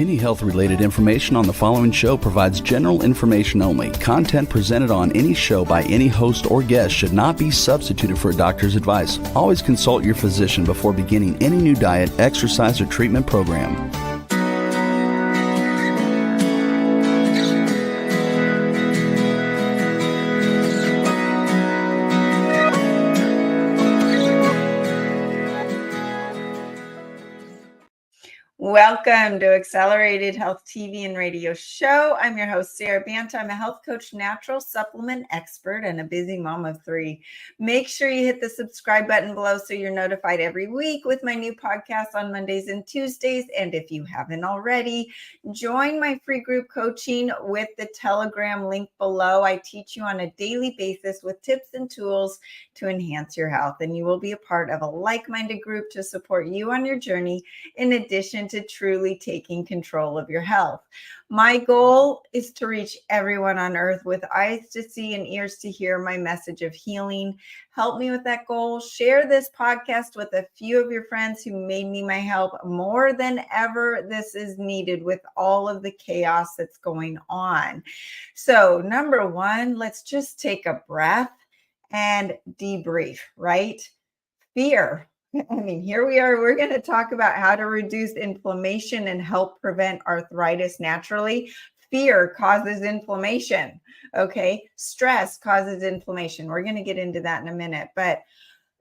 Any health-related information on the following show provides general information only. Content presented on any show by any host or guest should not be substituted for a doctor's advice. Always consult your physician before beginning any new diet, exercise, or treatment program. Welcome to Accelerated Health TV and Radio Show. I'm your host, Sara Banta. I'm a health coach, natural supplement expert, and a busy mom of three. Make sure you hit the subscribe button below so you're notified every week with my new podcast on Mondays and Tuesdays. And if you haven't already, join my free group coaching with the Telegram link below. I teach you on a daily basis with tips and tools to enhance your health. And you will be a part of a like-minded group to support you on your journey, in addition to truly taking control of your health. My goal is to reach everyone on earth with eyes to see and ears to hear my message of healing. Help me with that goal. Share this podcast with a few of your friends who may need my help more than ever. This is needed with all of the chaos that's going on. So, number one, let's just take a breath and debrief, right? Fear. I mean, here we are. We're going to talk about how to reduce inflammation and help prevent arthritis naturally. Fear causes inflammation. Okay. Stress causes inflammation. We're going to get into that in a minute, but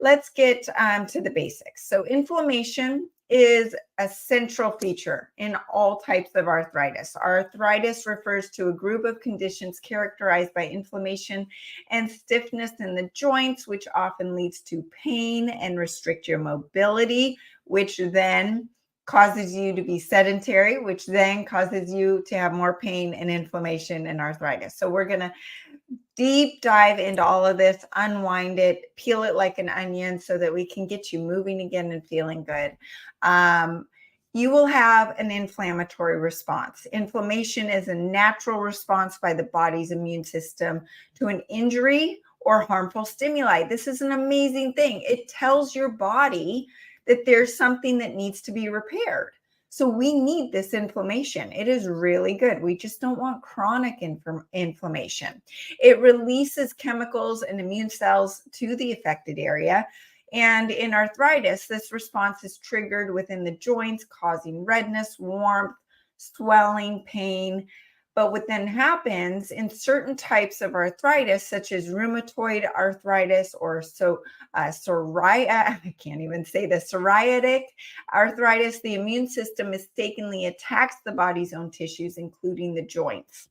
let's get to the basics. So inflammation is a central feature in all types of arthritis. Arthritis refers to a group of conditions characterized by inflammation and stiffness in the joints, which often leads to pain and restrict your mobility, which then causes you to be sedentary, which then causes you to have more pain and inflammation and arthritis. So we're going to deep dive into all of this, unwind it, peel it like an onion so that we can get you moving again and feeling good. You will have an inflammatory response. Inflammation is a natural response by the body's immune system to an injury or harmful stimuli. This is an amazing thing. It tells your body that there's something that needs to be repaired. So we need this inflammation. It is really good. We just don't want chronic inflammation. It releases chemicals and immune cells to the affected area. And in arthritis, this response is triggered within the joints, causing redness, warmth, swelling, pain. But what then happens in certain types of arthritis, such as rheumatoid arthritis or psoriatic arthritis, the immune system mistakenly attacks the body's own tissues, including the joints.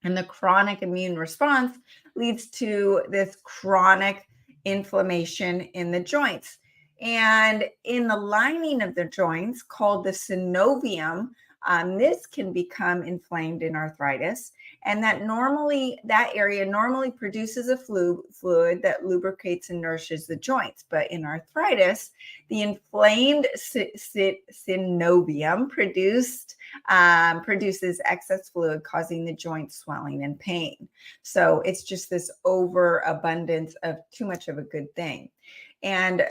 And the chronic immune response leads to this chronic inflammation in the joints. And in the lining of the joints, called the synovium, this can become inflamed in arthritis, and that area normally produces a fluid that lubricates and nourishes the joints. But in arthritis, the inflamed synovium produces excess fluid, causing the joint swelling and pain. So it's just this overabundance of too much of a good thing. And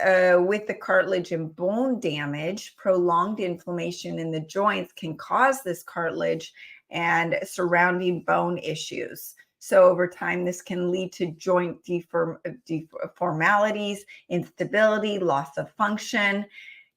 with the cartilage and bone damage, prolonged inflammation in the joints can cause this cartilage and surrounding bone issues. So over time, this can lead to joint deformalities, instability, loss of function.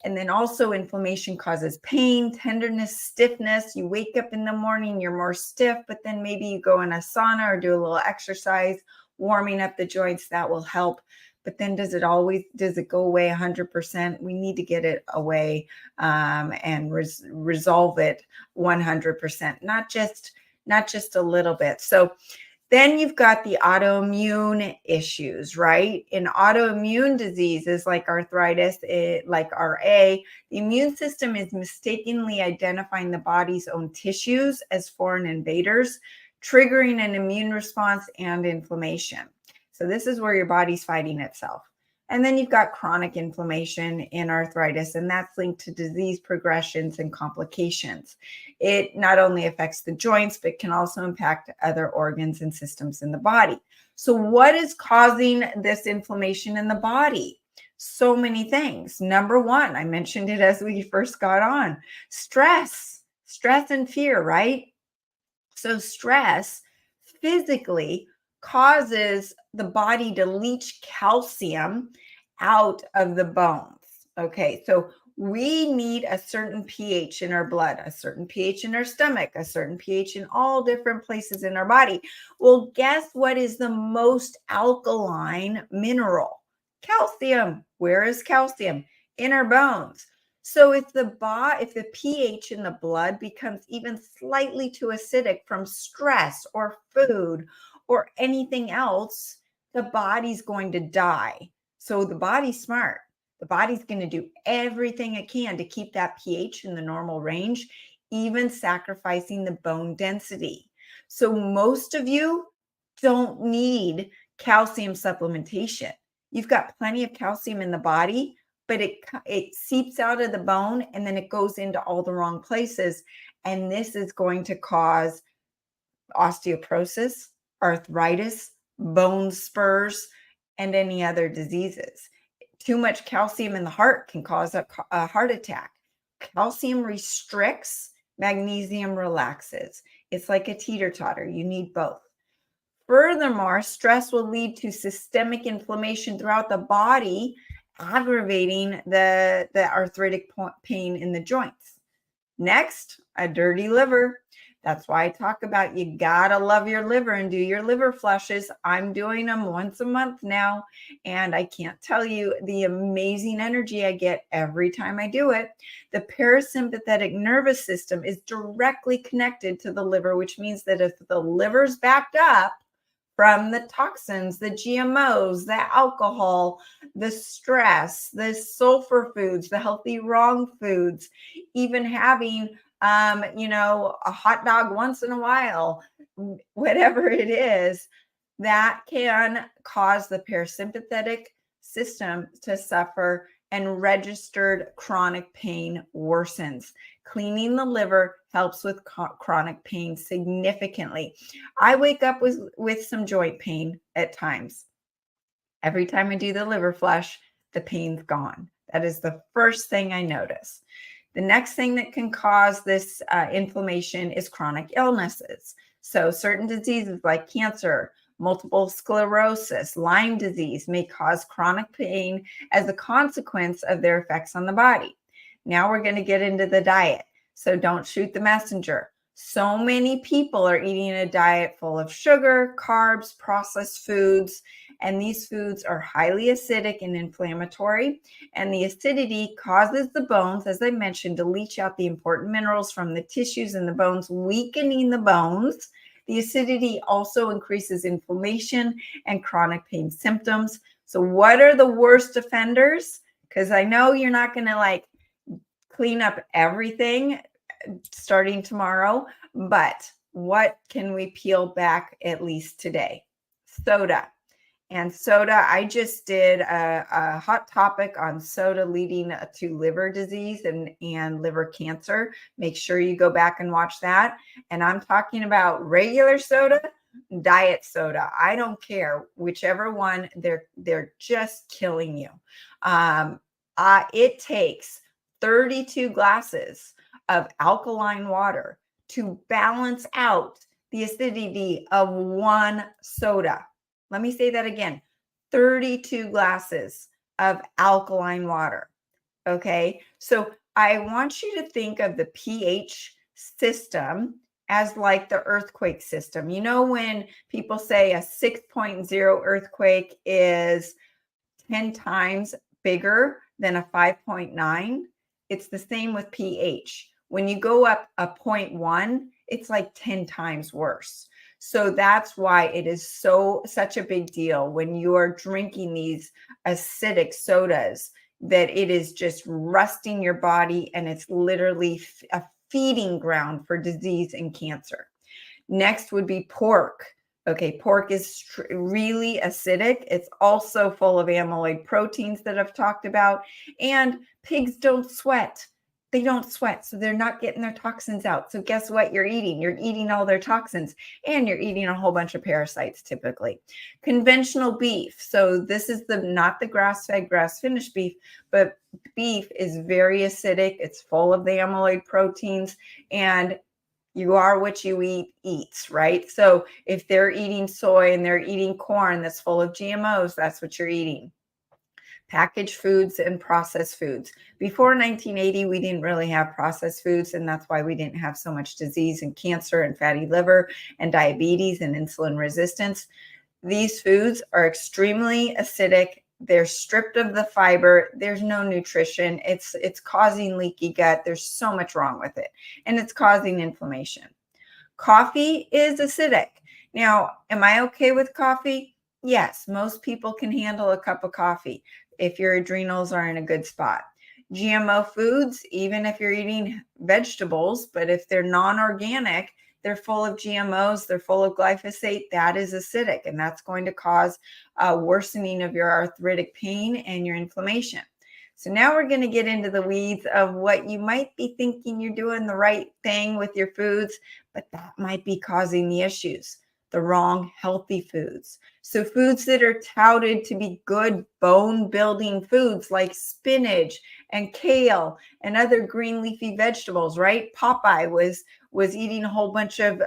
And then also inflammation causes pain, tenderness, stiffness. You wake up in the morning, you're more stiff, but then maybe you go in a sauna or do a little exercise, warming up the joints. That will help. But then does it go away 100%? We need to get it away and resolve it 100%, not just a little bit. So then you've got the autoimmune issues, right? In autoimmune diseases like arthritis, like RA, the immune system is mistakenly identifying the body's own tissues as foreign invaders, triggering an immune response and inflammation. So this is where your body's fighting itself. And then you've got chronic inflammation in arthritis, and that's linked to disease progressions and complications. It not only affects the joints, but can also impact other organs and systems in the body. So what is causing this inflammation in the body? So many things. Number one, I mentioned it as we first got on, stress. Stress and fear, right? So stress physically causes the body to leach calcium out of the bones. Okay, so we need a certain pH in our blood, a certain pH in our stomach, a certain pH in all different places in our body. Well, guess what is the most alkaline mineral? Calcium. Where is calcium? In our bones. So if the pH in the blood becomes even slightly too acidic from stress or food or anything else, the body's going to die. So the body's smart. The body's going to do everything it can to keep that pH in the normal range, even sacrificing the bone density. So most of you don't need calcium supplementation. You've got plenty of calcium in the body, but it seeps out of the bone and then it goes into all the wrong places. And this is going to cause osteoporosis, arthritis, bone spurs, and any other diseases. Too much calcium in the heart can cause a heart attack. Calcium restricts, magnesium relaxes. It's like a teeter-totter. You need both. Furthermore, stress will lead to systemic inflammation throughout the body, aggravating the arthritic pain in the joints. Next, a dirty liver. That's why I talk about you gotta love your liver and do your liver flushes. I'm doing them once a month now, and I can't tell you the amazing energy I get every time I do it. The parasympathetic nervous system is directly connected to the liver, which means that if the liver's backed up from the toxins, the GMOs, the alcohol, the stress, the sulfur foods, the healthy wrong foods, even having a hot dog once in a while, whatever it is, that can cause the parasympathetic system to suffer and registered chronic pain worsens. Cleaning the liver helps with chronic pain significantly. I wake up with some joint pain at times. Every time I do the liver flush, the pain's gone. That is the first thing I notice. The next thing that can cause this inflammation is chronic illnesses. So certain diseases like cancer, multiple sclerosis, Lyme disease may cause chronic pain as a consequence of their effects on the body. Now we're going to get into the diet. So don't shoot the messenger. So many people are eating a diet full of sugar, carbs, processed foods, and these foods are highly acidic and inflammatory. And the acidity causes the bones, as I mentioned, to leach out the important minerals from the tissues in the bones, weakening the bones. The acidity also increases inflammation and chronic pain symptoms. So what are the worst offenders? Because I know you're not going to clean up everything starting tomorrow, but what can we peel back at least today? Soda. And soda, I just did a hot topic on soda leading to liver disease and liver cancer. Make sure you go back and watch that. And I'm talking about regular soda, diet soda. I don't care whichever one. They're just killing you. It takes 32 glasses of alkaline water to balance out the acidity of one soda. Let me say that again, 32 glasses of alkaline water. Okay, so I want you to think of the pH system as like the earthquake system. You know, when people say a 6.0 earthquake is 10 times bigger than a 5.9, it's the same with pH. When you go up a 0.1, it's like 10 times worse. So that's why it is such a big deal when you are drinking these acidic sodas, that it is just rusting your body and it's literally a feeding ground for disease and cancer. Next would be pork. Okay, pork is really acidic. It's also full of amyloid proteins that I've talked about. And pigs don't sweat. they don't sweat, so they're not getting their toxins out. So guess what you're eating? You're eating all their toxins, and you're eating a whole bunch of parasites typically. Conventional beef. So this is not the grass-fed, grass-finished beef, but beef is very acidic. It's full of the amyloid proteins, and you are what you eat eats, right? So if they're eating soy and they're eating corn that's full of GMOs, that's what you're eating. Packaged foods and processed foods. Before 1980, we didn't really have processed foods, and that's why we didn't have so much disease and cancer and fatty liver and diabetes and insulin resistance. These foods are extremely acidic. They're stripped of the fiber. There's no nutrition. It's causing leaky gut. There's so much wrong with it, and it's causing inflammation. Coffee is acidic. Now, am I okay with coffee? Yes, most people can handle a cup of coffee if your adrenals are in a good spot. GMO foods, even if you're eating vegetables, but if they're non-organic, they're full of GMOs, they're full of glyphosate, that is acidic, and that's going to cause a worsening of your arthritic pain and your inflammation. So now we're going to get into the weeds of what you might be thinking you're doing the right thing with your foods, but that might be causing the issues. The wrong healthy foods. So foods that are touted to be good bone building foods like spinach and kale and other green leafy vegetables, right? Popeye was eating a whole bunch of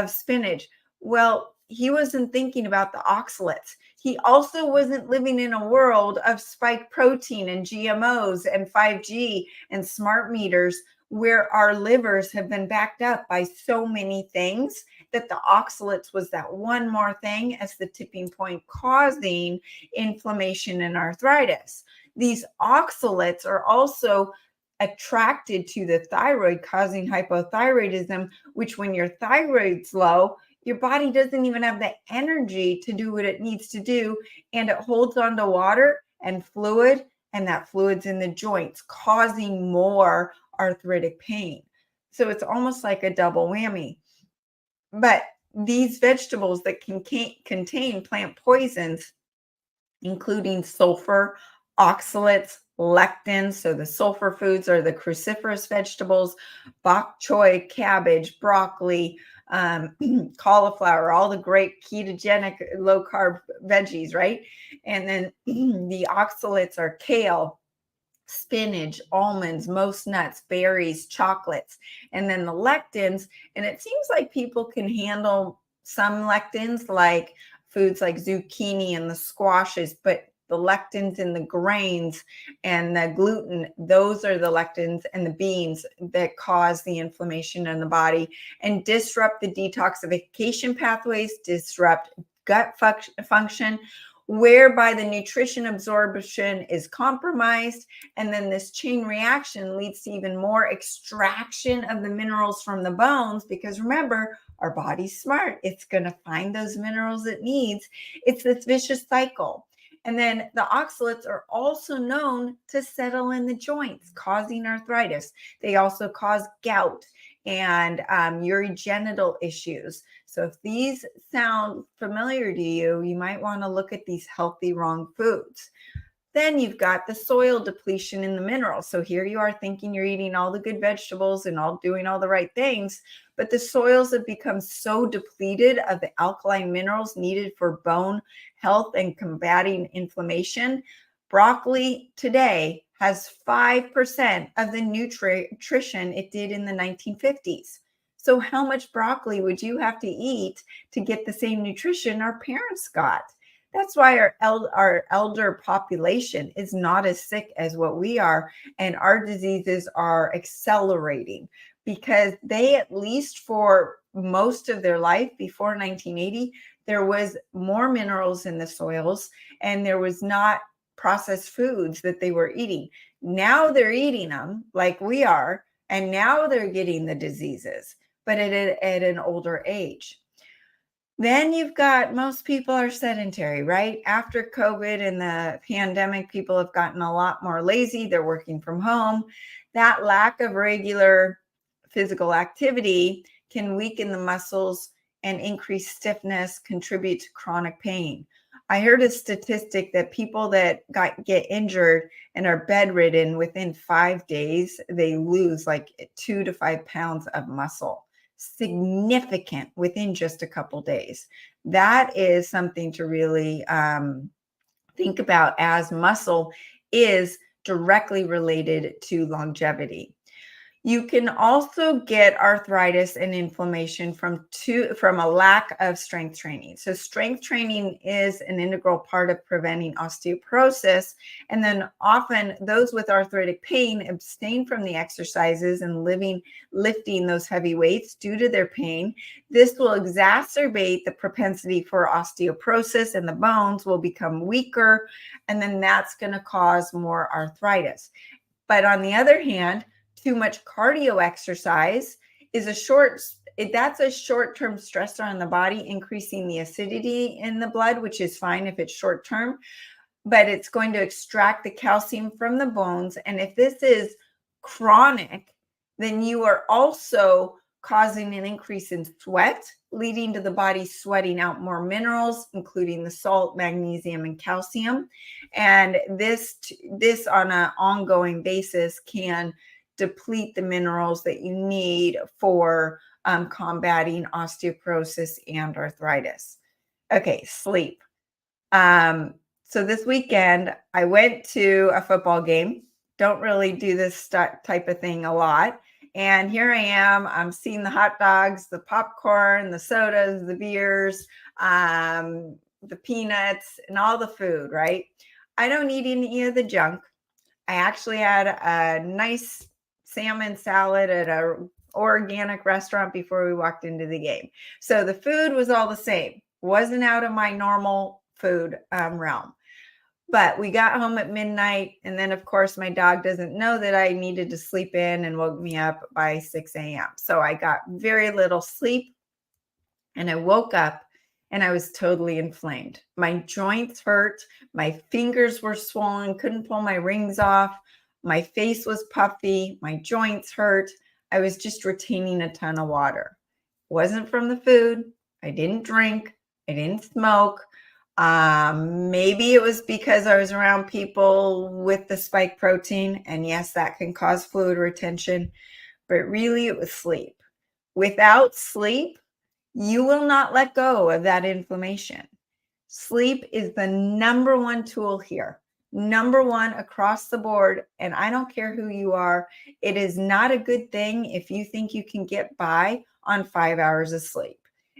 spinach. Well, he wasn't thinking about the oxalates. He also wasn't living in a world of spike protein and GMOs and 5G and smart meters where our livers have been backed up by so many things that the oxalates was that one more thing as the tipping point causing inflammation and arthritis. These oxalates are also attracted to the thyroid, causing hypothyroidism, which when your thyroid's low, your body doesn't even have the energy to do what it needs to do, and it holds on to water and fluid, and that fluid's in the joints, causing more arthritic pain. So it's almost like a double whammy. But these vegetables that can contain plant poisons, including sulfur, oxalates, lectins. So the sulfur foods are the cruciferous vegetables, bok choy, cabbage, broccoli, cauliflower, all the great ketogenic low carb veggies, right? And then the oxalates are kale, spinach, almonds, most nuts, berries, chocolates, and then the lectins. And it seems like people can handle some lectins, like foods like zucchini and the squashes, but the lectins in the grains and the gluten, those are the lectins and the beans that cause the inflammation in the body and disrupt the detoxification pathways, disrupt gut function, whereby the nutrition absorption is compromised. And then this chain reaction leads to even more extraction of the minerals from the bones, because remember, our body's smart. It's going to find those minerals it needs. It's this vicious cycle. And then the oxalates are also known to settle in the joints, causing arthritis. They also cause gout and urogenital issues. So if these sound familiar to you, you might want to look at these healthy wrong foods. Then you've got the soil depletion in the minerals. So here you are thinking you're eating all the good vegetables and all doing all the right things, but the soils have become so depleted of the alkaline minerals needed for bone health and combating inflammation. Broccoli today has 5% of the nutrition it did in the 1950s. So how much broccoli would you have to eat to get the same nutrition our parents got? That's why our elder population is not as sick as what we are, and our diseases are accelerating because they, at least for most of their life before 1980, there was more minerals in the soils and there was not processed foods that they were eating. Now they're eating them like we are, and now they're getting the diseases, but at an older age. Then you've got, most people are sedentary, right? After COVID and the pandemic, people have gotten a lot more lazy. They're working from home. That lack of regular physical activity can weaken the muscles and increase stiffness, contribute to chronic pain. I heard a statistic that people that get injured and are bedridden within 5 days, they lose like 2 to 5 pounds of muscle. Significant within just a couple days. That is something to really think about, as muscle is directly related to longevity. You can also get arthritis and inflammation from a lack of strength training. So strength training is an integral part of preventing osteoporosis. And then often those with arthritic pain abstain from the exercises and lifting those heavy weights due to their pain. This will exacerbate the propensity for osteoporosis, and the bones will become weaker. And then that's going to cause more arthritis. But on the other hand, too much cardio exercise is a short-term stressor on the body, increasing the acidity in the blood, which is fine if it's short-term, but it's going to extract the calcium from the bones. And if this is chronic, then you are also causing an increase in sweat, leading to the body sweating out more minerals, including the salt, magnesium, and calcium. And this on an ongoing basis can deplete the minerals that you need for combating osteoporosis and arthritis. Okay, sleep. So this weekend, I went to a football game. Don't really do this type of thing a lot. And here I am. I'm seeing the hot dogs, the popcorn, the sodas, the beers, the peanuts, and all the food, right? I don't eat any of the junk. I actually had a nice salmon salad at an organic restaurant before we walked into the game. So the food was all the same. Wasn't out of my normal food realm. But we got home at midnight. And then, of course, my dog doesn't know that I needed to sleep in and woke me up by 6 a.m. So I got very little sleep. And I woke up and I was totally inflamed. My joints hurt. My fingers were swollen. Couldn't pull my rings off. My face was puffy. My joints hurt. I was just retaining a ton of water. Wasn't from the food. I didn't drink. I didn't smoke. Maybe it was because I was around people with the spike protein. And yes, that can cause fluid retention. But really, it was sleep. Without sleep, you will not let go of that inflammation. Sleep is the number one tool here. Number one across the board. And I don't care who you are. It is not a good thing if you think you can get by on 5 hours of sleep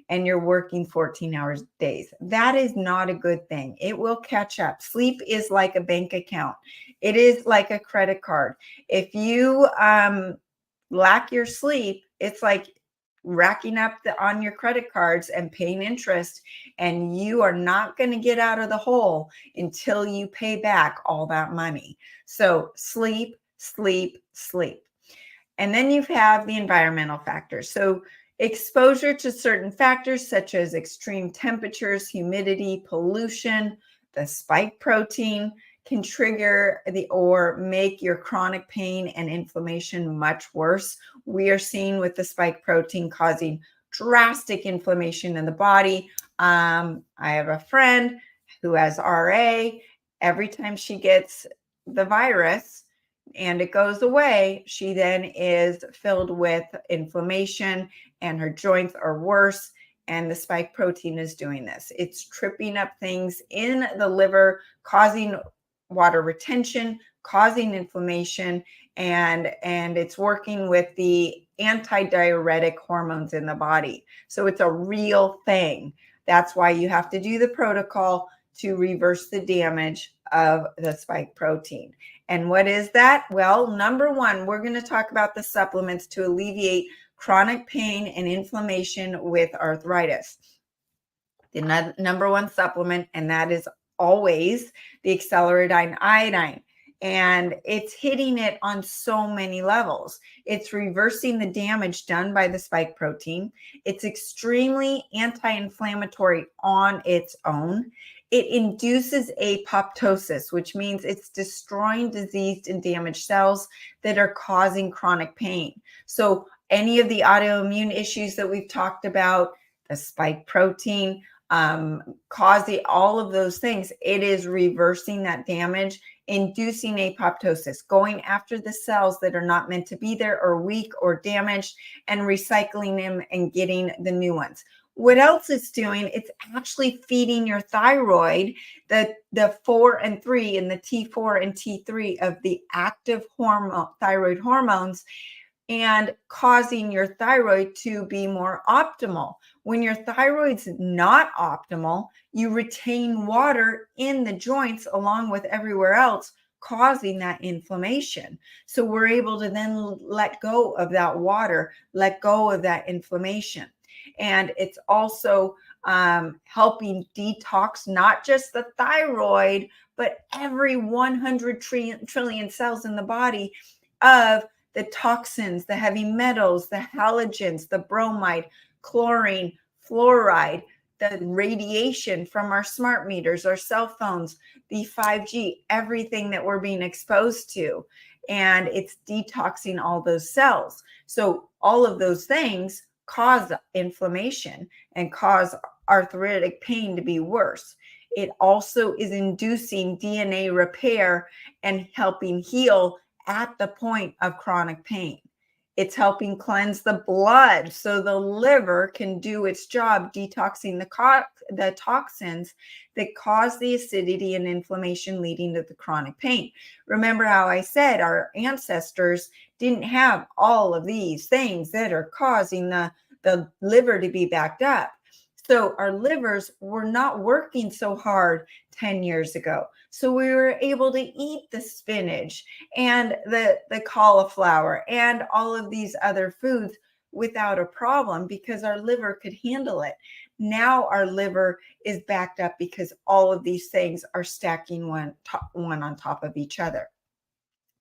and you're working 14 hours days. That is not a good thing. It will catch up. Sleep is like a bank account. It is like a credit card. If you lack your sleep, it's like racking up on your credit cards and paying interest, and you are not going to get out of the hole until you pay back all that money. So sleep, sleep, sleep. And then you have the environmental factors. So exposure to certain factors such as extreme temperatures, humidity, pollution, the spike protein can trigger or make your chronic pain and inflammation much worse. We are seeing with the spike protein causing drastic inflammation in the body. I have a friend who has RA. Every time she gets the virus and it goes away, she then is filled with inflammation and her joints are worse. And the spike protein is doing this. It's tripping up things in the liver, causing water retention, causing inflammation, and it's working with the antidiuretic hormones in the body. So it's a real thing. That's why you have to do the protocol to reverse the damage of the spike protein. And what is that? Well, number one, we're going to talk about the supplements to alleviate chronic pain and inflammation with arthritis. The number one supplement, and that is always the acceleradine iodine. And it's hitting it on so many levels. It's reversing the damage done by the spike protein. It's extremely anti-inflammatory on its own. It induces apoptosis, which means it's destroying diseased and damaged cells that are causing chronic pain. So any of the autoimmune issues that we've talked about, the spike protein, causing all of those things. It is reversing that damage, inducing apoptosis, going after the cells that are not meant to be there or weak or damaged, and recycling them and getting the new ones. What else it's doing? It's actually feeding your thyroid the 4 and 3 and the T4 and T3 of the active hormone, thyroid hormones, and causing your thyroid to be more optimal. When your thyroid's not optimal, you retain water in the joints along with everywhere else, causing that inflammation. So we're able to then let go of that water, let go of that inflammation. And it's also helping detox not just the thyroid, but every 100 trillion cells in the body of the toxins, the heavy metals, the halogens, the bromide, chlorine, fluoride, the radiation from our smart meters, our cell phones, the 5G, everything that we're being exposed to. And it's detoxing all those cells. So all of those things cause inflammation and cause arthritic pain to be worse. It also is inducing DNA repair and helping heal at the point of chronic pain. It's helping cleanse the blood so the liver can do its job detoxing the toxins that cause the acidity and inflammation leading to the chronic pain. Remember how I said our ancestors didn't have all of these things that are causing the liver to be backed up. So our livers were not working so hard 10 years ago. So we were able to eat the spinach and the cauliflower and all of these other foods without a problem because our liver could handle it. Now our liver is backed up because all of these things are stacking one on top of each other.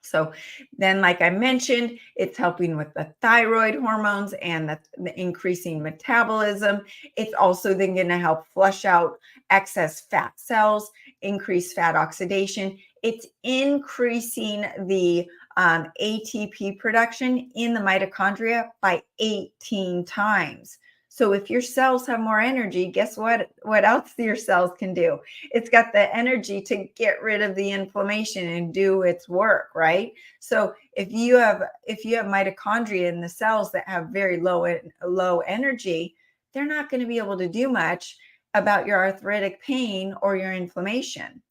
So then, like I mentioned, it's helping with the thyroid hormones and the increasing metabolism. It's also then going to help flush out excess fat cells, increase fat oxidation. It's increasing the ATP production in the mitochondria by 18 times. So if your cells have more energy, guess what else your cells can do? It's got the energy to get rid of the inflammation and do its work, right? So if you have mitochondria in the cells that have very low energy, they're not going to be able to do much about your arthritic pain or your inflammation.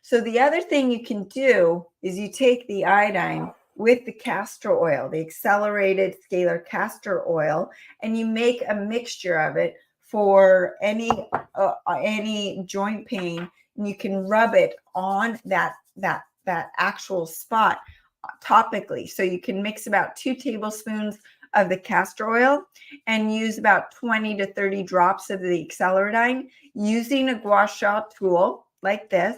So the other thing you can do is you take the iodine with the castor oil, the accelerated scalar castor oil, and you make a mixture of it for any joint pain, and you can rub it on that actual spot topically. So you can mix about 2 tablespoons of the castor oil and use about 20 to 30 drops of the acceleradine using a gua sha tool like this,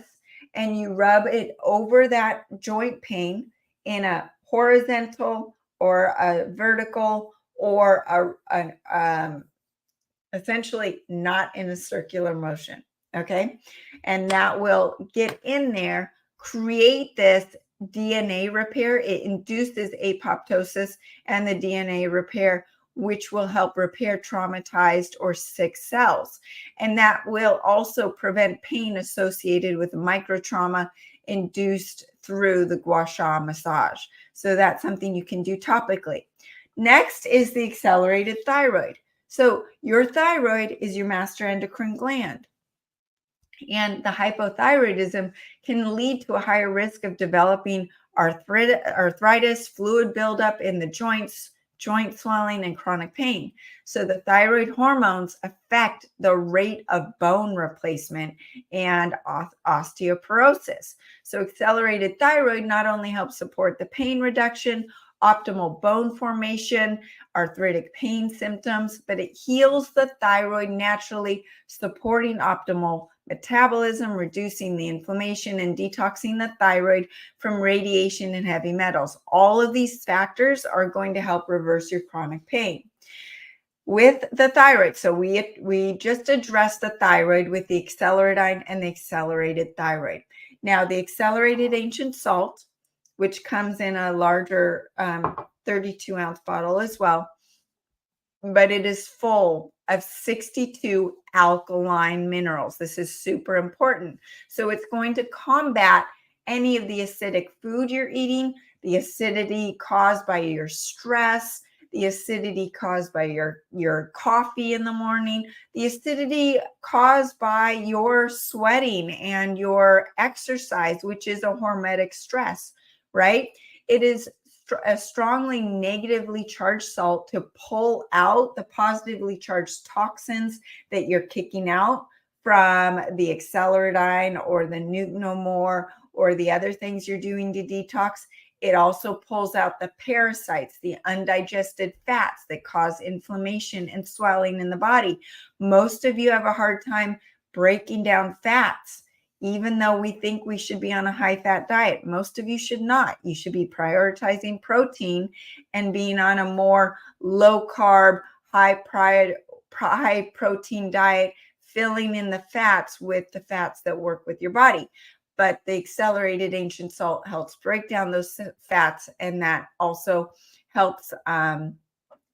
and you rub it over that joint pain in a horizontal or a vertical or essentially not in a circular motion. Okay. And that will get in there, create this DNA repair. It induces apoptosis and the DNA repair, which will help repair traumatized or sick cells. And that will also prevent pain associated with micro trauma induced through the gua sha massage. So that's something you can do topically. Next is the accelerated thyroid. So your thyroid is your master endocrine gland. And the hypothyroidism can lead to a higher risk of developing arthritis, fluid buildup in the joints, joint swelling, and chronic pain. So the thyroid hormones affect the rate of bone replacement and osteoporosis. So accelerated thyroid not only helps support the pain reduction, optimal bone formation, arthritic pain symptoms, but it heals the thyroid naturally, supporting optimal metabolism, reducing the inflammation, and detoxing the thyroid from radiation and heavy metals. All of these factors are going to help reverse your chronic pain. With the thyroid, so we just addressed the thyroid with the acceleradine and the accelerated thyroid. Now, the accelerated ancient salt, which comes in a larger 32-ounce bottle as well, but it is full of 62 alkaline minerals. This is super important. So it's going to combat any of the acidic food you're eating, the acidity caused by your stress, the acidity caused by your coffee in the morning, the acidity caused by your sweating and your exercise, which is a hormetic stress, right? It is a strongly negatively charged salt to pull out the positively charged toxins that you're kicking out from the acceleradine or the Nucnomore or the other things you're doing to detox. It also pulls out the parasites, the undigested fats that cause inflammation and swelling in the body. Most of you have a hard time breaking down fats, even though we think we should be on a high-fat diet. Most of you should not. You should be prioritizing protein and being on a more low-carb, high-protein diet, filling in the fats with the fats that work with your body. But the accelerated ancient salt helps break down those fats, and that also helps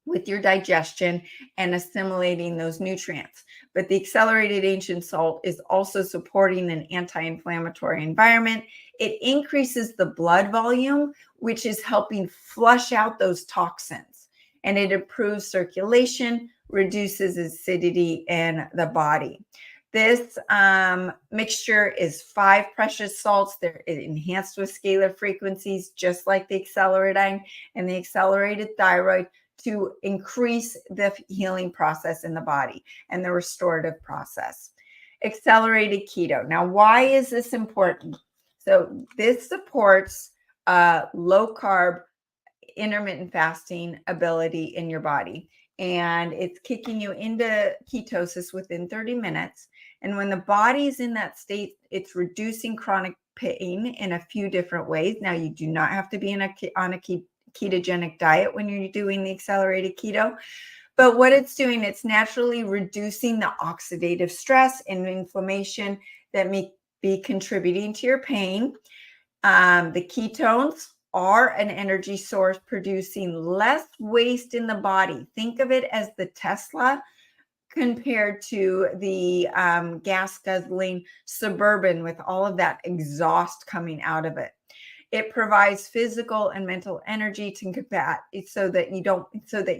with your digestion and assimilating those nutrients. But the accelerated ancient salt is also supporting an anti-inflammatory environment. It increases the blood volume, which is helping flush out those toxins, and it improves circulation, reduces acidity in the body. This mixture is 5 precious salts. They're enhanced with scalar frequencies, just like the acceleradine and the accelerated thyroid, to increase the healing process in the body and the restorative process. Accelerated keto. Now, why is this important? So this supports low carb, intermittent fasting ability in your body. And it's kicking you into ketosis within 30 minutes. And when the body is in that state, it's reducing chronic pain in a few different ways. Now, you do not have to be on a ketogenic diet when you're doing the accelerated keto. But what it's doing, it's naturally reducing the oxidative stress and inflammation that may be contributing to your pain. The ketones are an energy source producing less waste in the body. Think of it as the Tesla compared to the gas guzzling Suburban with all of that exhaust coming out of it. It provides physical and mental energy to combat it so that you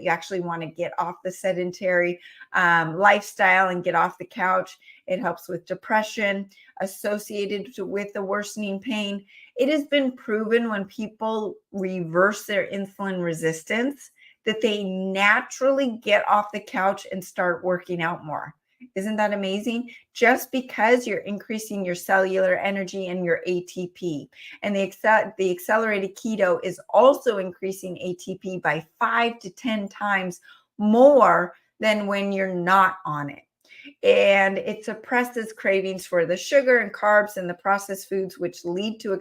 actually want to get off the sedentary lifestyle and get off the couch. It helps with depression associated with the worsening pain. It has been proven when people reverse their insulin resistance that they naturally get off the couch and start working out more. Isn't that amazing? Just because you're increasing your cellular energy and your ATP. And the accelerated keto is also increasing ATP by 5 to 10 times more than when you're not on it. And it suppresses cravings for the sugar and carbs and the processed foods, which lead to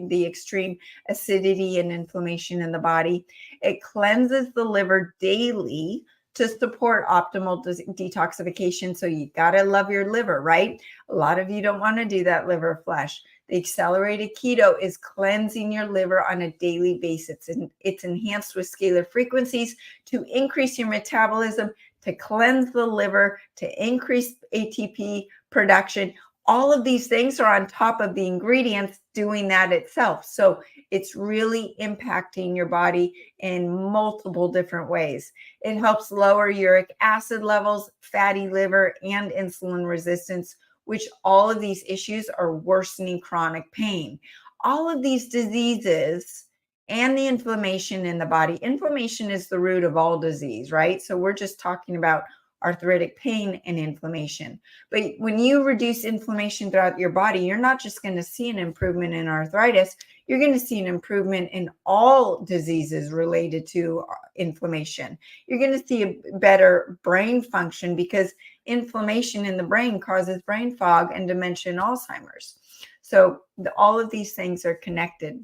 the extreme acidity and inflammation in the body. It cleanses the liver daily to support optimal detoxification. So you got to love your liver, right? A lot of you don't want to do that liver flush. The accelerated keto is cleansing your liver on a daily basis. And it's enhanced with scalar frequencies to increase your metabolism, to cleanse the liver, to increase ATP production. All of these things are on top of the ingredients doing that itself. So it's really impacting your body in multiple different ways. It helps lower uric acid levels, fatty liver, and insulin resistance, which all of these issues are worsening chronic pain. All of these diseases and the inflammation in the body. Inflammation is the root of all disease, right? So we're just talking about arthritic pain and inflammation. But when you reduce inflammation throughout your body, you're not just going to see an improvement in arthritis, you're going to see an improvement in all diseases related to inflammation. You're going to see a better brain function because inflammation in the brain causes brain fog and dementia and Alzheimer's. So all of these things are connected.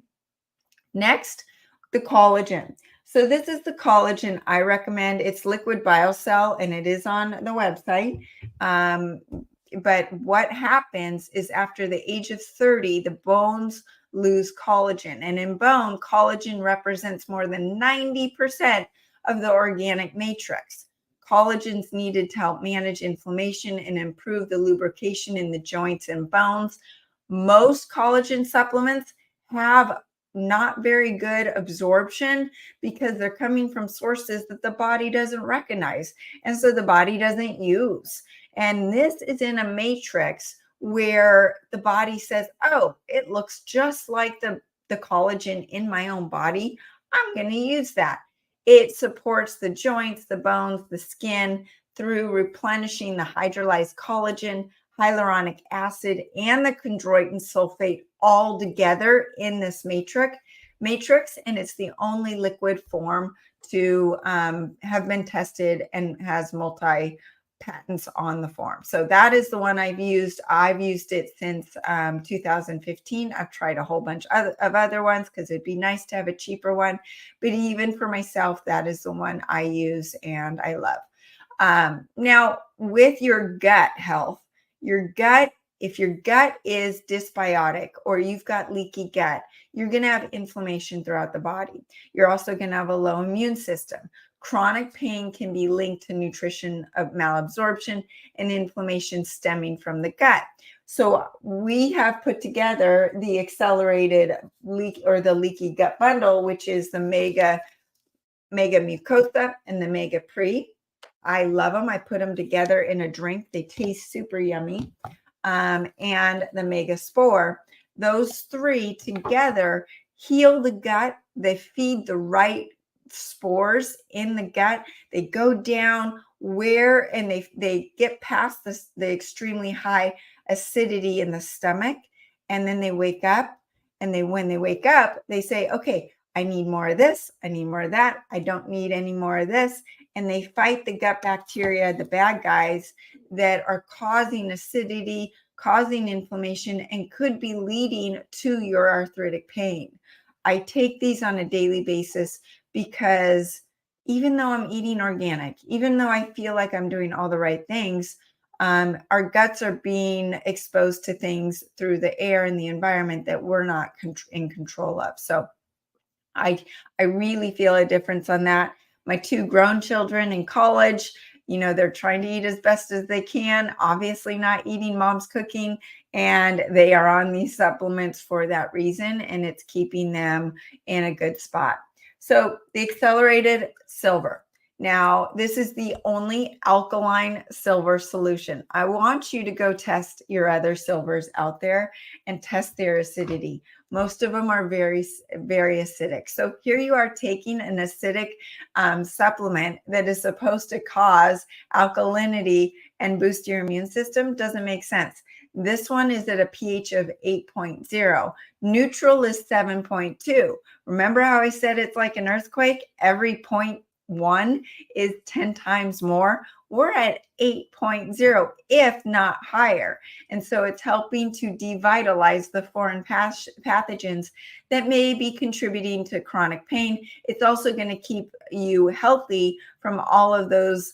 Next, the collagen. So this is the collagen I recommend. It's liquid biocell and it is on the website. But what happens is after the age of 30, the bones lose collagen. And in bone, collagen represents more than 90% of the organic matrix. Collagen's needed to help manage inflammation and improve the lubrication in the joints and bones. Most collagen supplements have not very good absorption because they're coming from sources that the body doesn't recognize. And so the body doesn't use. And this is in a matrix where the body says, oh, it looks just like the collagen in my own body. I'm going to use that. It supports the joints, the bones, the skin through replenishing the hydrolyzed collagen, hyaluronic acid, and the chondroitin sulfate all together in this matrix. And it's the only liquid form to have been tested and has multi patents on the form. So that is the one I've used. I've used it since 2015. I've tried a whole bunch of other ones because it'd be nice to have a cheaper one. But even for myself, that is the one I use and I love. Now, with your gut health, if your gut is dysbiotic or you've got leaky gut, you're going to have inflammation throughout the body. You're also going to have a low immune system. Chronic pain can be linked to nutrition of malabsorption and inflammation stemming from the gut. So we have put together the accelerated the leaky gut bundle, which is the mega mucosa and the mega pre. I love them. I put them together in a drink. They taste super yummy. And the mega spore. Those three together heal the gut. They feed the right spores in the gut. They go down and they get past the extremely high acidity in the stomach, and then they wake up. And when they wake up, they say, okay, I need more of this. I need more of that. I don't need any more of this. And they fight the gut bacteria, the bad guys that are causing acidity, causing inflammation, and could be leading to your arthritic pain. I take these on a daily basis because even though I'm eating organic, even though I feel like I'm doing all the right things, our guts are being exposed to things through the air and the environment that we're not in control of. So I really feel a difference on that. My 2 grown children in college, they're trying to eat as best as they can, obviously not eating mom's cooking, and they are on these supplements for that reason, and it's keeping them in a good spot. So the accelerated silver. Now, this is the only alkaline silver solution. I want you to go test your other silvers out there and test their acidity. Most of them are very, very acidic. So here you are taking an acidic supplement that is supposed to cause alkalinity and boost your immune system. Doesn't make sense. This one is at a pH of 8.0. Neutral is 7.2. Remember how I said it's like an earthquake? Every 0.1 is 10 times more. We're at 8.0, if not higher. And so it's helping to devitalize the foreign pathogens that may be contributing to chronic pain. It's also going to keep you healthy from all of those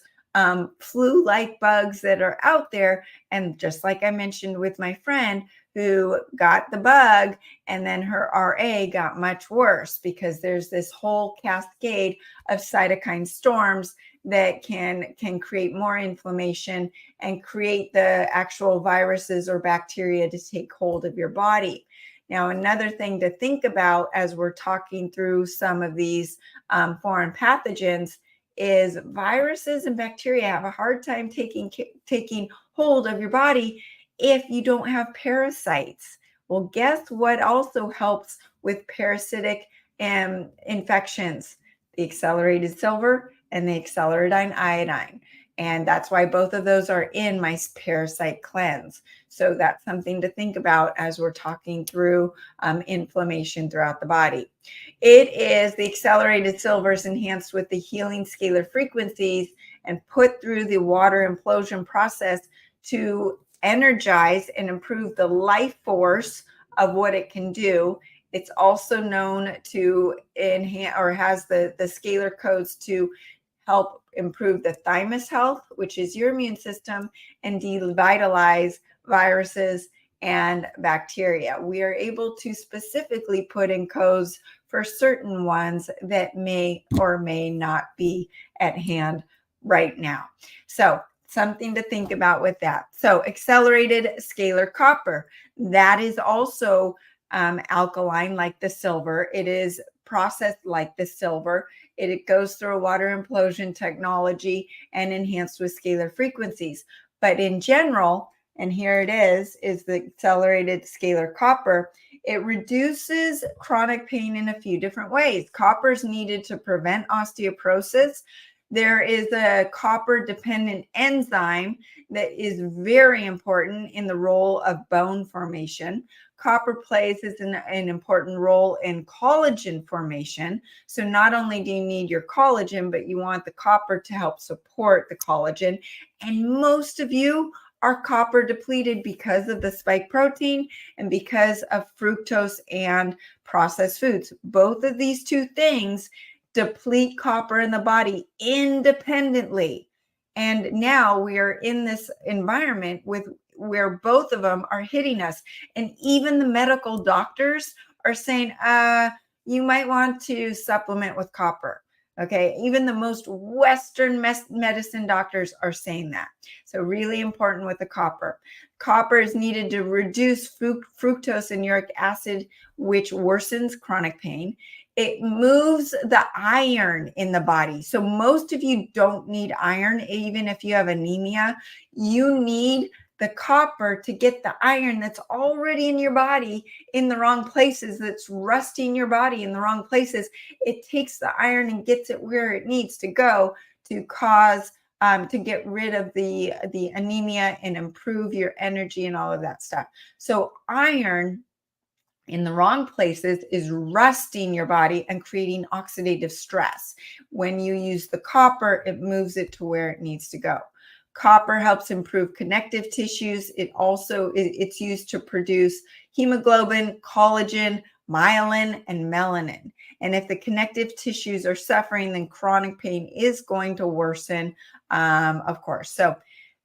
flu-like bugs that are out there. And just like I mentioned with my friend who got the bug and then her RA got much worse because there's this whole cascade of cytokine storms that can create more inflammation and create the actual viruses or bacteria to take hold of your body. Now, another thing to think about as we're talking through some of these foreign pathogens is viruses and bacteria have a hard time taking hold of your body if you don't have parasites. Well, guess what also helps with parasitic infections? The accelerated silver and the accelerated iodine. And that's why both of those are in my parasite cleanse. So that's something to think about as we're talking through inflammation throughout the body. It is the accelerated silvers enhanced with the healing scalar frequencies and put through the water implosion process to energize and improve the life force of what it can do. It's also known to enhance or has the scalar codes to help improve the thymus health, which is your immune system, and devitalize viruses and bacteria. We are able to specifically put in codes for certain ones that may or may not be at hand right now. So something to think about with that. So accelerated scalar copper, that is also alkaline like the silver. It is processed like the silver. It goes through a water implosion technology and enhanced with scalar frequencies. But in general, and here it is the accelerated scalar copper. It reduces chronic pain in a few different ways. Copper is needed to prevent osteoporosis. There is a copper dependent enzyme that is very important in the role of bone formation. Copper plays an important role in collagen formation. So not only do you need your collagen, but you want the copper to help support the collagen. And most of you are copper depleted because of the spike protein and because of fructose and processed foods. Both of these two things deplete copper in the body independently. And now we are in this environment where both of them are hitting us. And even the medical doctors are saying, you might want to supplement with copper. Okay, even the most Western medicine doctors are saying that. So really important with the copper. Copper is needed to reduce fructose and uric acid, which worsens chronic pain. It moves the iron in the body. So most of you don't need iron, even if you have anemia. You need the copper to get the iron that's already in your body in the wrong places, that's rusting your body in the wrong places. It takes the iron and gets it where it needs to go to cause to get rid of the anemia and improve your energy and all of that stuff. So iron in the wrong places is rusting your body and creating oxidative stress. When you use the copper, it moves it to where it needs to go. Copper helps improve connective tissues. It's used to produce hemoglobin, collagen, myelin, and melanin. And if the connective tissues are suffering, then chronic pain is going to worsen, of course. So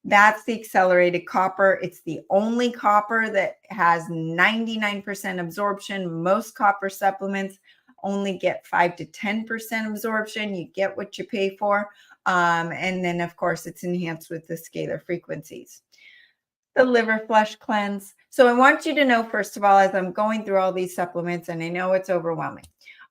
that's the accelerated copper. It's the only copper that has 99% absorption. Most copper supplements only get 5 to 10% absorption. You get what you pay for. And then, of course, it's enhanced with the scalar frequencies. The liver flush cleanse. So I want you to know, first of all, as I'm going through all these supplements, and I know it's overwhelming,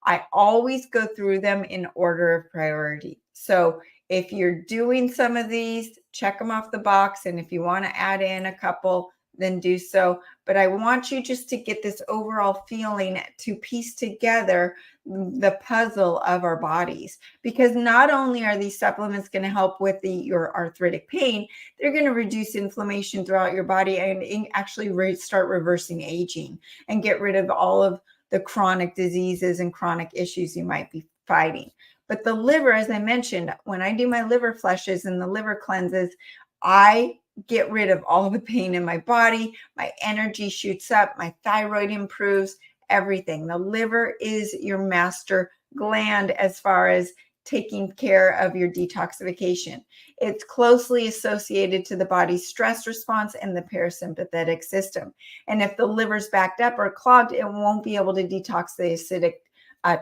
I always go through them in order of priority. So if you're doing some of these, check them off the box. And if you want to add in a couple, then do so. But I want you just to get this overall feeling to piece together the puzzle of our bodies, because not only are these supplements going to help with your arthritic pain, they're going to reduce inflammation throughout your body and actually start reversing aging and get rid of all of the chronic diseases and chronic issues you might be fighting. But the liver, as I mentioned, when I do my liver flushes and the liver cleanses, I get rid of all the pain in my body. My energy shoots up. My thyroid improves, everything. The liver is your master gland as far as taking care of your detoxification. It's closely associated to the body's stress response and the parasympathetic system. And if the liver's backed up or clogged, it won't be able to detox the acidic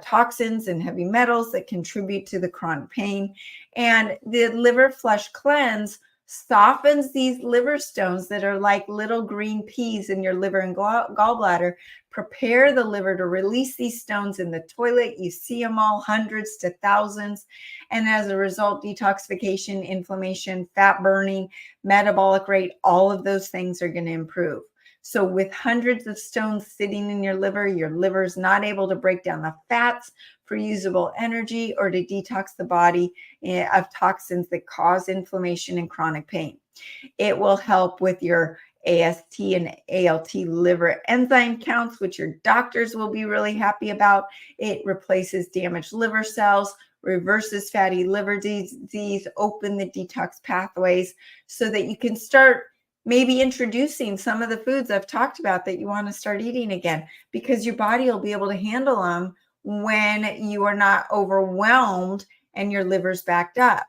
toxins and heavy metals that contribute to the chronic pain. And the liver flush cleanse softens these liver stones that are like little green peas in your liver and gallbladder. Prepare the liver to release these stones in the toilet. You see them all, hundreds to thousands. And as a result, detoxification, inflammation, fat burning, metabolic rate, all of those things are going to improve. So with hundreds of stones sitting in your liver is not able to break down the fats for usable energy or to detox the body of toxins that cause inflammation and chronic pain. It will help with your AST and ALT liver enzyme counts, which your doctors will be really happy about. It replaces damaged liver cells, reverses fatty liver disease, open the detox pathways so that you can start maybe introducing some of the foods I've talked about that you want to start eating again, because your body will be able to handle them when you are not overwhelmed and your liver's backed up.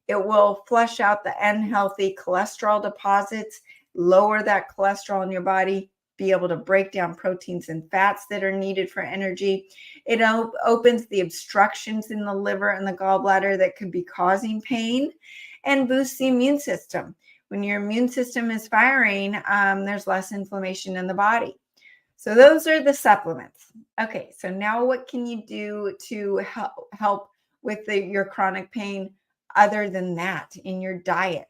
It will flush out the unhealthy cholesterol deposits, lower that cholesterol in your body, be able to break down proteins and fats that are needed for energy. It opens the obstructions in the liver and the gallbladder that could be causing pain. and boosts the immune system. When your immune system is firing, there's less inflammation in the body. So those are the supplements. Okay, so now what can you do to help with your chronic pain other than that in your diet?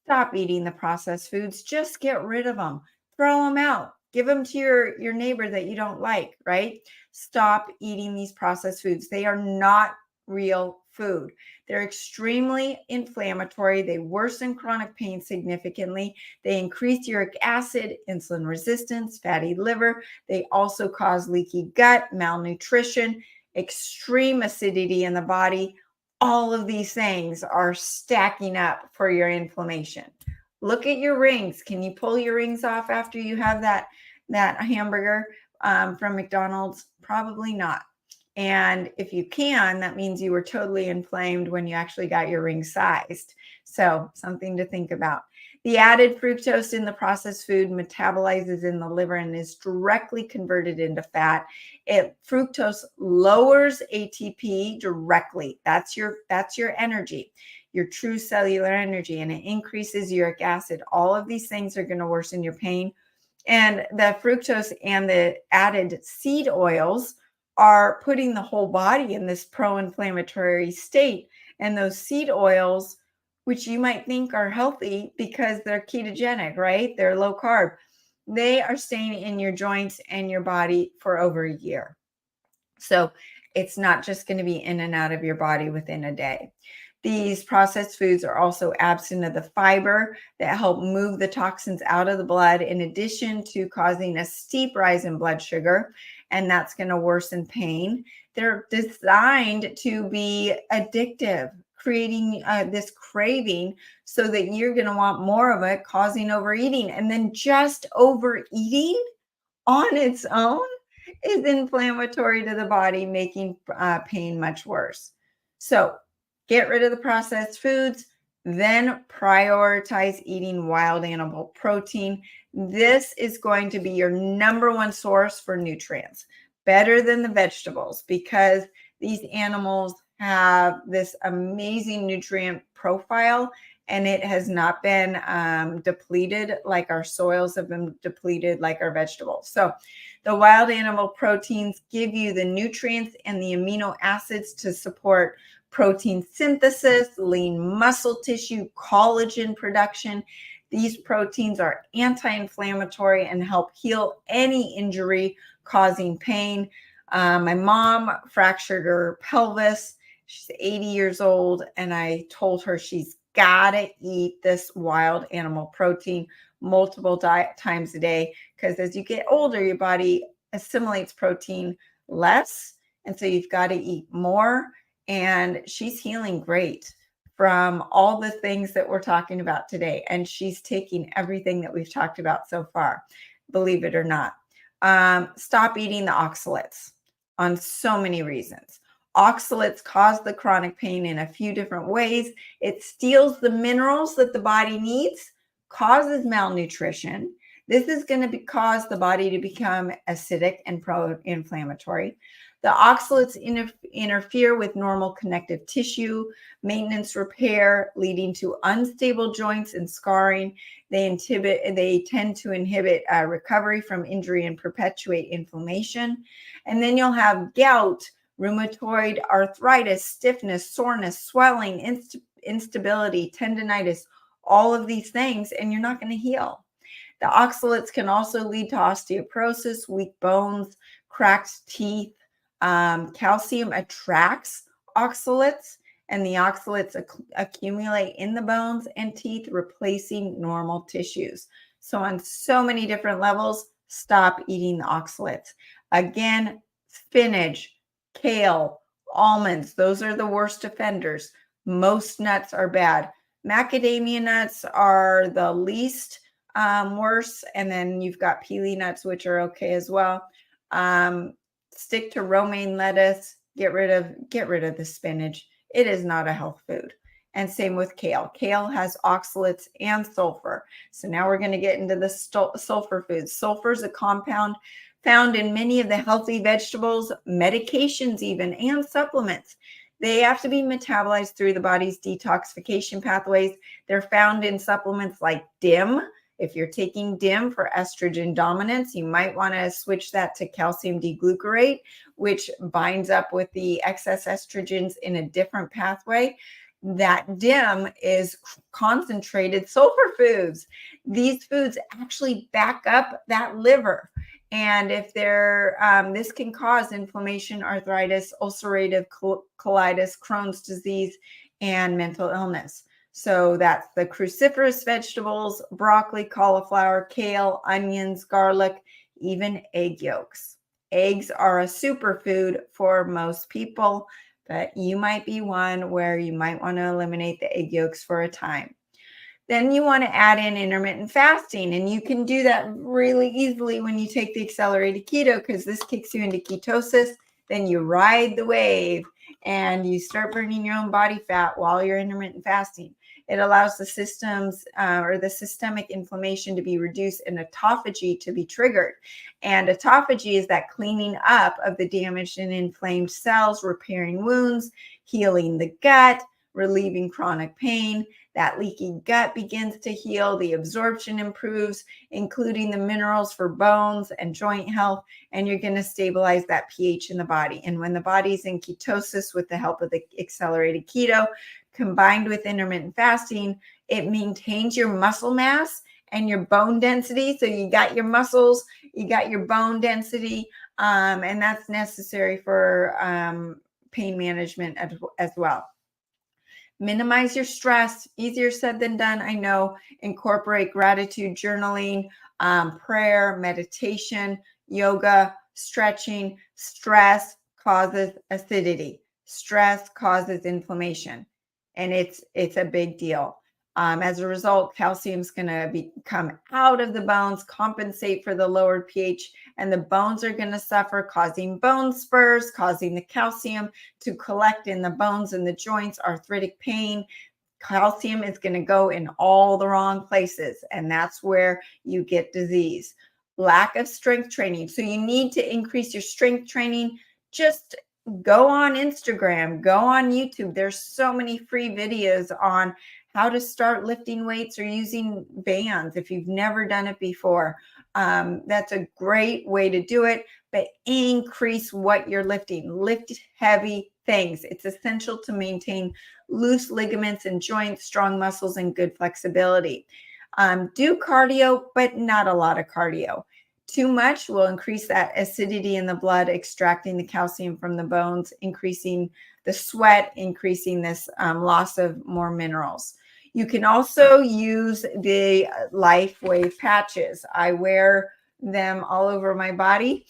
Stop eating the processed foods. Just get rid of them. Throw them out. Give them to your neighbor that you don't like, right? Stop eating these processed foods. They are not real food. They're extremely inflammatory. They worsen chronic pain significantly. They increase uric acid, insulin resistance, fatty liver. They also cause leaky gut, malnutrition, extreme acidity in the body. All of these things are stacking up for your inflammation. Look at your rings. Can you pull your rings off after you have that hamburger from McDonald's? Probably not. And if you can, that means you were totally inflamed when you actually got your ring sized. So something to think about. The added fructose in the processed food metabolizes in the liver and is directly converted into fat. Fructose lowers ATP directly. That's your energy, your true cellular energy, and it increases uric acid. All of these things are going to worsen your pain. And the fructose and the added seed oils are putting the whole body in this pro-inflammatory state. And those seed oils, which you might think are healthy because they're ketogenic, right? They're low carb. They are staying in your joints and your body for over a year. So it's not just going to be in and out of your body within a day. These processed foods are also absent of the fiber that help move the toxins out of the blood, in addition to causing a steep rise in blood sugar, and that's going to worsen pain. They're designed to be addictive, creating this craving so that you're going to want more of it, causing overeating. And then just overeating on its own is inflammatory to the body, making pain much worse. So get rid of the processed foods, then prioritize eating wild animal protein. This is going to be your number one source for nutrients, better than the vegetables, because these animals have this amazing nutrient profile, and it has not been depleted like our soils have been depleted like our vegetables. So the wild animal proteins give you the nutrients and the amino acids to support protein synthesis, lean muscle tissue, collagen production. These proteins are anti-inflammatory and help heal any injury causing pain. My mom fractured her pelvis. She's 80 years old, and I told her she's got to eat this wild animal protein multiple times a day, because as you get older, your body assimilates protein less, and so you've got to eat more. And she's healing great from all the things that we're talking about today. And she's taking everything that we've talked about so far, believe it or not. Stop eating the oxalates on so many reasons. Oxalates cause the chronic pain in a few different ways. It steals the minerals that the body needs, causes malnutrition. This is going to cause the body to become acidic and pro-inflammatory. The oxalates interfere with normal connective tissue, maintenance repair, leading to unstable joints and scarring. They tend to inhibit recovery from injury and perpetuate inflammation. And then you'll have gout, rheumatoid arthritis, stiffness, soreness, swelling, instability, tendinitis, all of these things, and you're not going to heal. The oxalates can also lead to osteoporosis, weak bones, cracked teeth. Calcium attracts oxalates, and the oxalates accumulate in the bones and teeth, replacing normal tissues. So on so many different levels, stop eating the oxalates. Again, spinach, kale, almonds, those are the worst offenders. Most nuts are bad. Macadamia nuts are the least worse, and then you've got pili nuts, which are okay as well. Stick to romaine lettuce. Get rid of the spinach. It is not a health food. And same with kale. Kale has oxalates and sulfur. So now we're going to get into the sulfur foods. Sulfur is a compound found in many of the healthy vegetables, medications even, and supplements. They have to be metabolized through the body's detoxification pathways. They're found in supplements like DIM. If you're taking DIM for estrogen dominance, you might want to switch that to calcium D-glucarate, which binds up with the excess estrogens in a different pathway. That DIM is concentrated sulfur foods. These foods actually back up that liver. And if this can cause inflammation, arthritis, ulcerative colitis, Crohn's disease, and mental illness. So that's the cruciferous vegetables, broccoli, cauliflower, kale, onions, garlic, even egg yolks. Eggs are a superfood for most people, but you might be one where you might want to eliminate the egg yolks for a time. Then you want to add in intermittent fasting, and you can do that really easily when you take the accelerated keto, because this kicks you into ketosis. Then you ride the wave and you start burning your own body fat while you're intermittent fasting. It allows the systems or the systemic inflammation to be reduced and autophagy to be triggered. And autophagy is that cleaning up of the damaged and inflamed cells, repairing wounds, healing the gut, relieving chronic pain. That leaky gut begins to heal, the absorption improves, including the minerals for bones and joint health, and you're going to stabilize that pH in the body. And when the body's in ketosis with the help of the accelerated keto, combined with intermittent fasting, it maintains your muscle mass and your bone density. So you got your muscles, you got your bone density, and that's necessary for pain management as well. Minimize your stress. Easier said than done, I know. Incorporate gratitude journaling, prayer, meditation, yoga, stretching. Stress causes acidity. Stress causes inflammation, and it's a big deal. As a result, calcium is going to come out of the bones, compensate for the lowered pH, and the bones are going to suffer, causing bone spurs, causing the calcium to collect in the bones and the joints, arthritic pain. Calcium is going to go in all the wrong places, and that's where you get disease. Lack of strength training. So you need to increase your strength training. Just go on Instagram, go on YouTube. There's so many free videos on how to start lifting weights or using bands if you've never done it before. That's a great way to do it, but increase what you're lifting. Lift heavy things. It's essential to maintain loose ligaments and joints, strong muscles, and good flexibility. Do cardio, but not a lot of cardio. Too much will increase that acidity in the blood, extracting the calcium from the bones, increasing the sweat, increasing this loss of more minerals. You can also use the LifeWave patches. I wear them all over my body.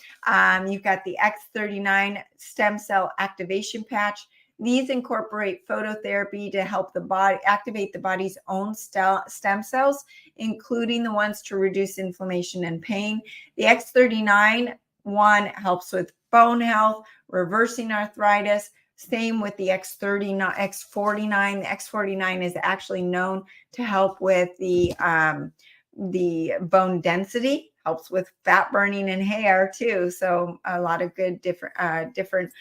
You've got the X39 stem cell activation patch. These incorporate phototherapy to help the body activate the body's own stem cells, including the ones to reduce inflammation and pain. The X39 one helps with bone health, reversing arthritis. Same with the X49. The X49 is actually known to help with the bone density, helps with fat burning and hair too. So a lot of good different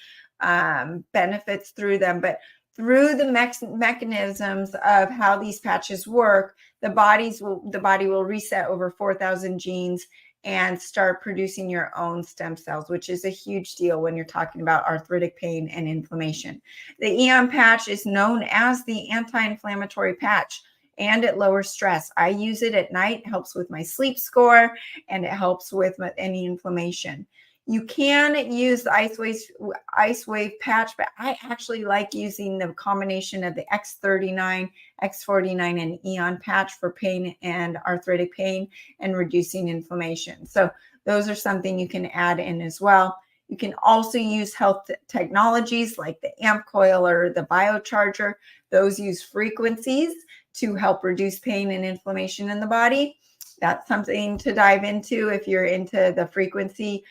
benefits through them. But through the mechanisms of how these patches work, the body will reset over 4,000 genes and start producing your own stem cells, which is a huge deal when you're talking about arthritic pain and inflammation. The Eon patch is known as the anti-inflammatory patch, and it lowers stress. I use it at night. It helps with my sleep score, and it helps with any inflammation. You can use the IceWave patch, but I actually like using the combination of the X39, X49, and Eon patch for pain and arthritic pain and reducing inflammation. So those are something you can add in as well. You can also use health technologies like the AMP coil or the biocharger. Those use frequencies to help reduce pain and inflammation in the body. That's something to dive into if you're into the frequency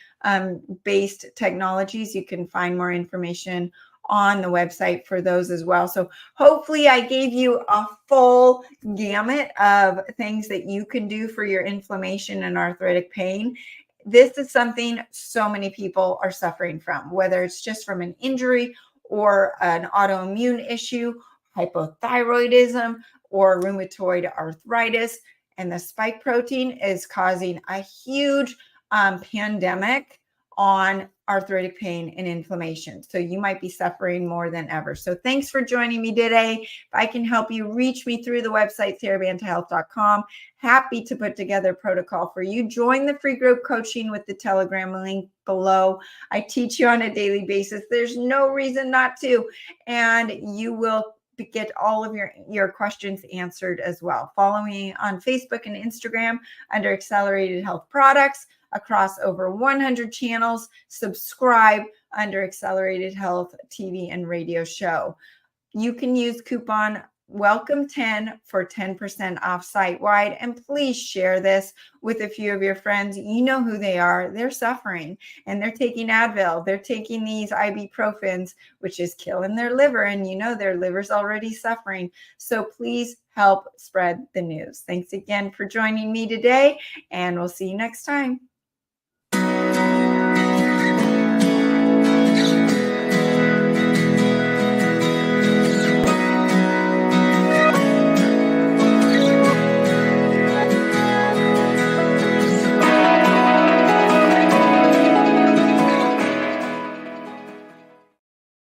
based technologies. You can find more information on the website for those as well. So hopefully I gave you a full gamut of things that you can do for your inflammation and arthritic pain. This is something so many people are suffering from, whether it's just from an injury or an autoimmune issue, hypothyroidism, or rheumatoid arthritis. And the spike protein is causing a huge pandemic on arthritic pain and inflammation. So you might be suffering more than ever. So thanks for joining me today. If I can help you, reach me through the website, SaraBantaHealth.com. Happy to put together a protocol for you. Join the free group coaching with the Telegram link below. I teach you on a daily basis. There's no reason not to. And you will get all of your questions answered as well. Follow me on Facebook and Instagram under Accelerated Health Products across over 100 channels. Subscribe under Accelerated Health TV and Radio Show. You can use coupon WELCOME10 for 10% off site-wide. And please share this with a few of your friends. You know who they are. They're suffering and they're taking Advil. They're taking these ibuprofens, which is killing their liver. And you know their liver's already suffering. So please help spread the news. Thanks again for joining me today, and we'll see you next time.